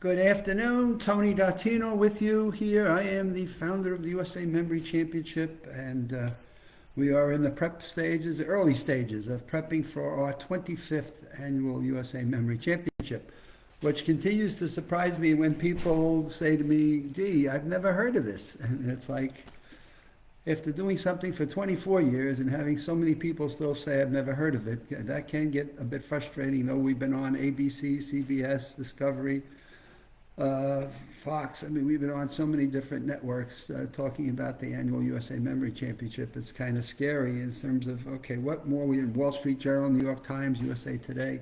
Good afternoon, Tony Dattino with you here. I am the founder of the USA Memory Championship, and we are in the prep stages, the early stages of prepping for our 25th annual USA Memory Championship, which continues to surprise me when people say to me, gee, I've never heard of this. And it's like, after doing something for 24 years and having so many people still say I've never heard of it, that can get a bit frustrating, though we've been on ABC, CBS, Discovery, Fox. I mean, we've been on so many different networks talking about the annual USA Memory Championship. It's kind of scary in terms of, okay, what more? We in Wall Street Journal, New York Times, USA Today,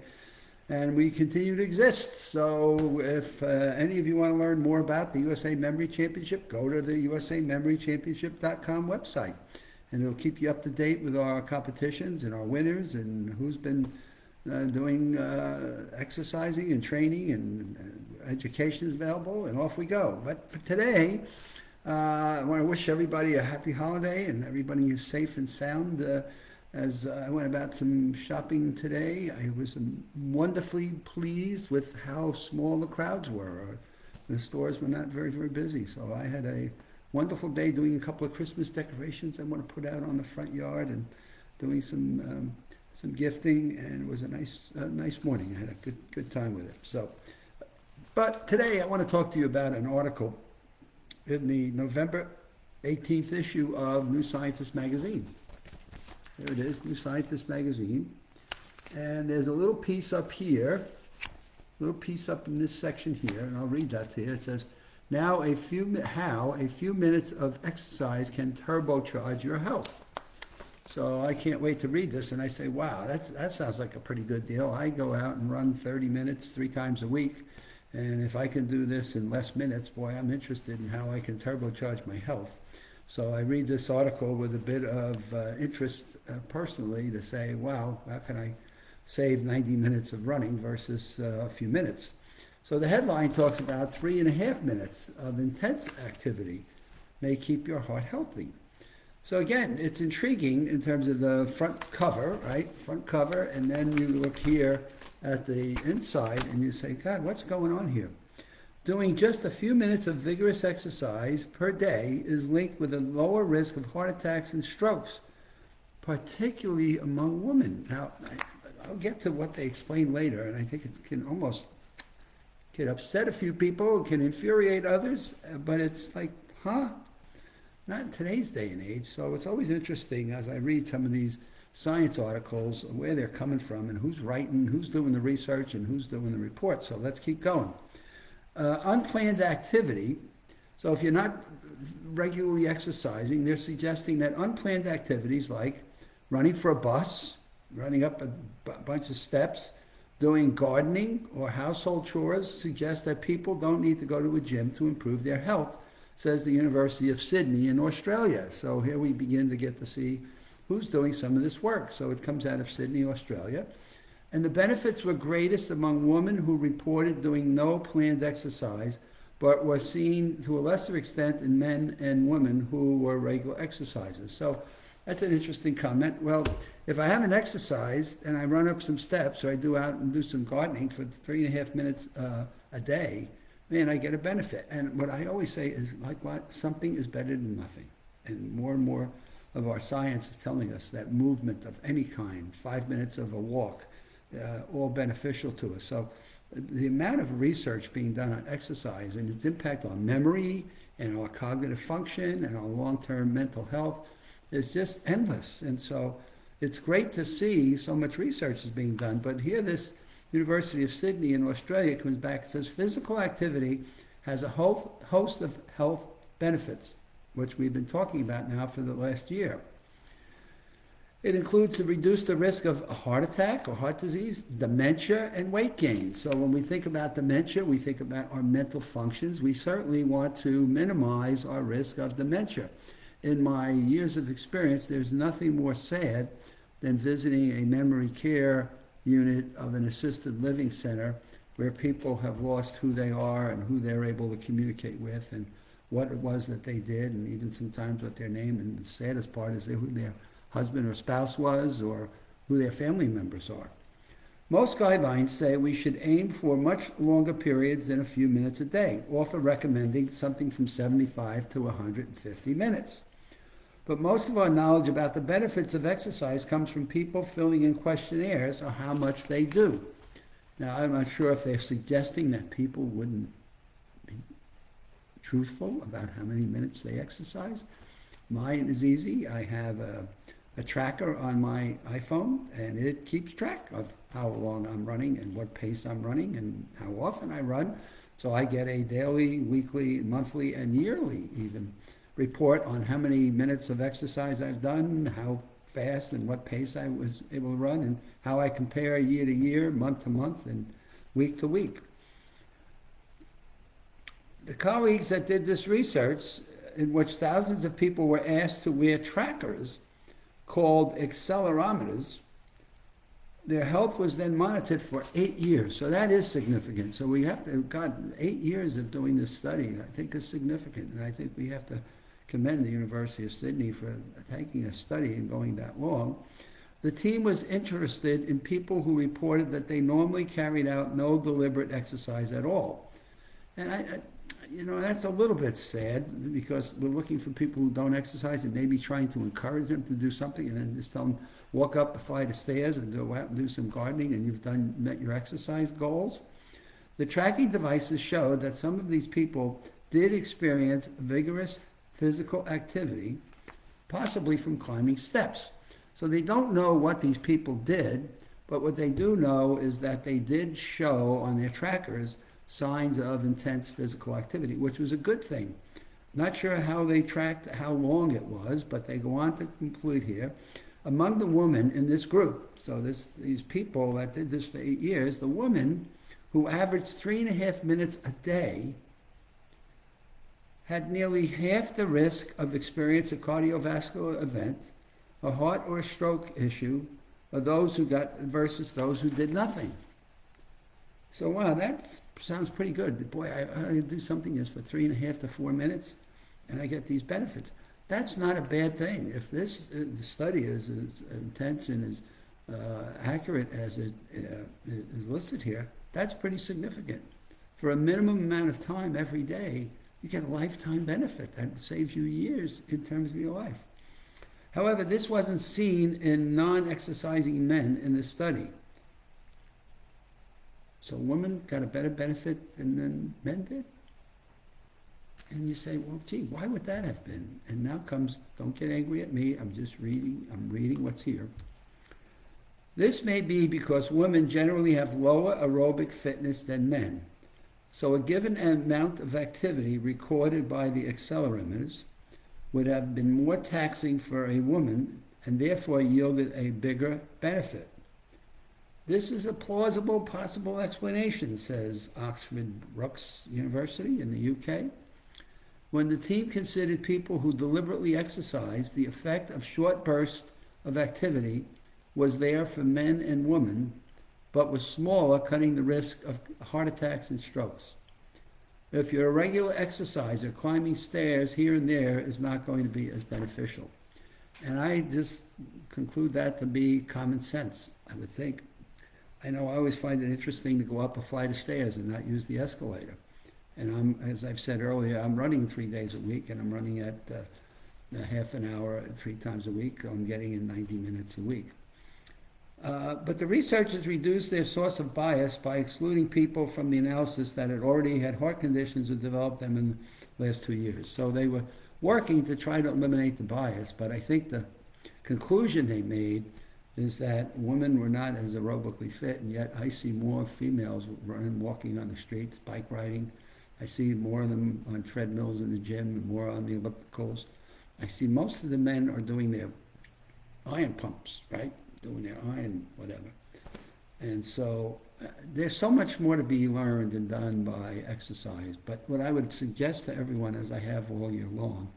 and we continue to exist. So if any of you want to learn more about the USA Memory Championship, go to the usamemorychampionship.com website, and it'll keep you up to date with our competitions and our winners and who's been doing exercising and training and education is available, and off we go. But for today, I want to wish everybody a happy holiday and everybody is safe and sound. As I went about some shopping today, I was wonderfully pleased with how small the crowds were. The stores were not very, very busy, so I had a wonderful day doing a couple of Christmas decorations I want to put out on the front yard and doing some gifting, and it was a nice morning. I had a good time with it. So, but today I want to talk to you about an article in the November 18th issue of New Scientist magazine. There it is, New Scientist magazine, and there's a little piece up here, little piece up in this section here, and I'll read that to you. It says, how a few minutes of exercise can turbocharge your health. So I can't wait to read this, and I say, wow, that sounds like a pretty good deal. I go out and run 30 minutes 3 times a week, and if I can do this in less minutes, boy, I'm interested in how I can turbocharge my health. So I read this article with a bit of interest personally to say, wow, how can I save 90 minutes of running versus a few minutes? So the headline talks about 3.5 minutes of intense activity may keep your heart healthy. So again, it's intriguing in terms of the front cover, right? Front cover, and then you look here at the inside and you say, God, what's going on here? Doing just a few minutes of vigorous exercise per day is linked with a lower risk of heart attacks and strokes, particularly among women. Now, I'll get to what they explain later, and I think it can almost upset a few people, it can infuriate others, but it's like, huh? Not in today's day and age. So it's always interesting as I read some of these science articles, where they're coming from and who's writing, who's doing the research, and who's doing the report. So let's keep going. Unplanned activity. So if you're not regularly exercising, they're suggesting that unplanned activities like running for a bus, running up a bunch of steps, doing gardening or household chores suggest that people don't need to go to a gym to improve their health, says the University of Sydney in Australia. So here we begin to get to see who's doing some of this work. So it comes out of Sydney, Australia. And the benefits were greatest among women who reported doing no planned exercise, but were seen to a lesser extent in men and women who were regular exercisers. So that's an interesting comment. Well, if I haven't exercised and I run up some steps or I do out and do some gardening for 3.5 minutes a day, man, I get a benefit. And what I always say is, like what? Something is better than nothing. And more of our science is telling us that movement of any kind, 5 minutes of a walk, all beneficial to us. So the amount of research being done on exercise and its impact on memory and our cognitive function and our long-term mental health is just endless. And so it's great to see so much research is being done. But here this University of Sydney in Australia comes back and says physical activity has a host of health benefits, which we've been talking about now for the last year. It includes to reduce the risk of a heart attack or heart disease, dementia, and weight gain. So when we think about dementia, we think about our mental functions. We certainly want to minimize our risk of dementia. In my years of experience, there's nothing more sad than visiting a memory care unit of an assisted living center where people have lost who they are and who they're able to communicate with and what it was that they did, and even sometimes what their name, and the saddest part is who their husband or spouse was or who their family members are. Most guidelines say we should aim for much longer periods than a few minutes a day, often recommending something from 75 to 150 minutes. But most of our knowledge about the benefits of exercise comes from people filling in questionnaires on how much they do. Now, I'm not sure if they're suggesting that people wouldn't be truthful about how many minutes they exercise. Mine is easy. I have a tracker on my iPhone, and it keeps track of how long I'm running and what pace I'm running and how often I run. So I get a daily, weekly, monthly, and yearly even report on how many minutes of exercise I've done, how fast and what pace I was able to run, and how I compare year to year, month to month, and week to week. The colleagues that did this research, in which thousands of people were asked to wear trackers called accelerometers, their health was then monitored for 8 years. So that is significant. So we have to, God, 8 years of doing this study, I think is significant. And I think we have to commend the University of Sydney for taking a study and going that long. The team was interested in people who reported that they normally carried out no deliberate exercise at all. And that's a little bit sad, because we're looking for people who don't exercise and maybe trying to encourage them to do something, and then just tell them, walk up a flight of stairs and go out and do some gardening, and you've met your exercise goals. The tracking devices showed that some of these people did experience vigorous physical activity, possibly from climbing steps. So they don't know what these people did, but what they do know is that they did show on their trackers signs of intense physical activity, which was a good thing. Not sure how they tracked how long it was, but they go on to conclude here. Among the women in this group, so these people that did this for 8 years, the woman who averaged 3.5 minutes a day had nearly half the risk of experiencing a cardiovascular event, a heart or a stroke issue, of those who got versus those who did nothing. So wow, that sounds pretty good. Boy, I do something just for 3.5 to 4 minutes, and I get these benefits. That's not a bad thing. If this study is as intense and as accurate as it is listed here, that's pretty significant. For a minimum amount of time every day, you get a lifetime benefit that saves you years in terms of your life. However, this wasn't seen in non-exercising men in the study. So women got a better benefit than men did? And you say, well, gee, why would that have been? And now comes, don't get angry at me, I'm reading what's here. This may be because women generally have lower aerobic fitness than men. So a given amount of activity recorded by the accelerometers would have been more taxing for a woman and therefore yielded a bigger benefit. This is a plausible possible explanation, says Oxford Brookes University in the UK. When the team considered people who deliberately exercised, the effect of short bursts of activity was there for men and women, but was smaller, cutting the risk of heart attacks and strokes. If you're a regular exerciser, climbing stairs here and there is not going to be as beneficial. And I just conclude that to be common sense, I would think. I know I always find it interesting to go up a flight of stairs and not use the escalator. And as I've said earlier, I'm running 3 days a week, and I'm running at a half an hour 3 times a week. I'm getting in 90 minutes a week. But the researchers reduced their source of bias by excluding people from the analysis that had already had heart conditions or developed them in the last 2 years. So they were working to try to eliminate the bias, but I think the conclusion they made is that women were not as aerobically fit, and yet I see more females running, walking on the streets, bike riding. I see more of them on treadmills in the gym and more on the ellipticals. I see most of the men are doing their iron pumps, right? Doing their iron whatever. And so there's so much more to be learned and done by exercise. But what I would suggest to everyone, as I have all year long,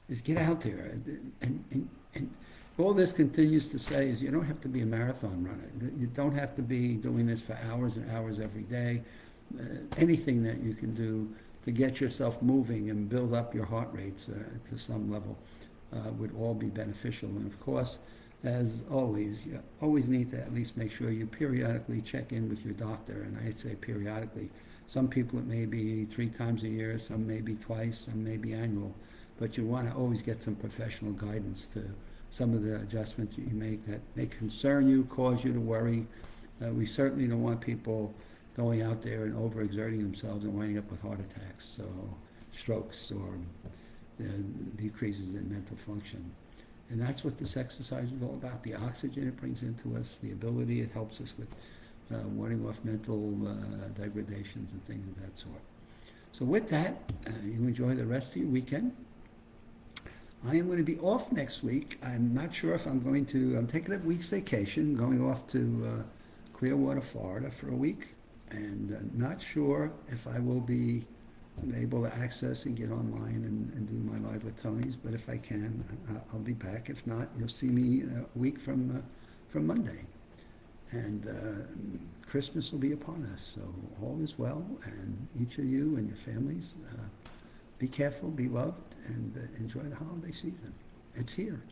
is get out there. And all this continues to say is you don't have to be a marathon runner. You don't have to be doing this for hours and hours every day. Anything that you can do to get yourself moving and build up your heart rates to some level would all be beneficial. And of course, as always, you always need to at least make sure you periodically check in with your doctor, and I'd say periodically. Some people it may be 3 times a year, some may be twice, some may be annual, but you want to always get some professional guidance to some of the adjustments that you make that may concern you, cause you to worry. We certainly don't want people going out there and overexerting themselves and winding up with heart attacks, or strokes, or decreases in mental function. And that's what this exercise is all about. The oxygen it brings into us, the ability it helps us with warding off mental degradations and things of that sort. So with that, you enjoy the rest of your weekend. I am going to be off next week. I'm not sure if I'm taking a week's vacation, going off to Clearwater, Florida for a week, and not sure if I will be able to access and get online and do my Live with Tony's, but if I can, I'll be back. If not, you'll see me a week from Monday. And Christmas will be upon us, so all is well, and each of you and your families, be careful, be loved, and enjoy the holiday season. It's here.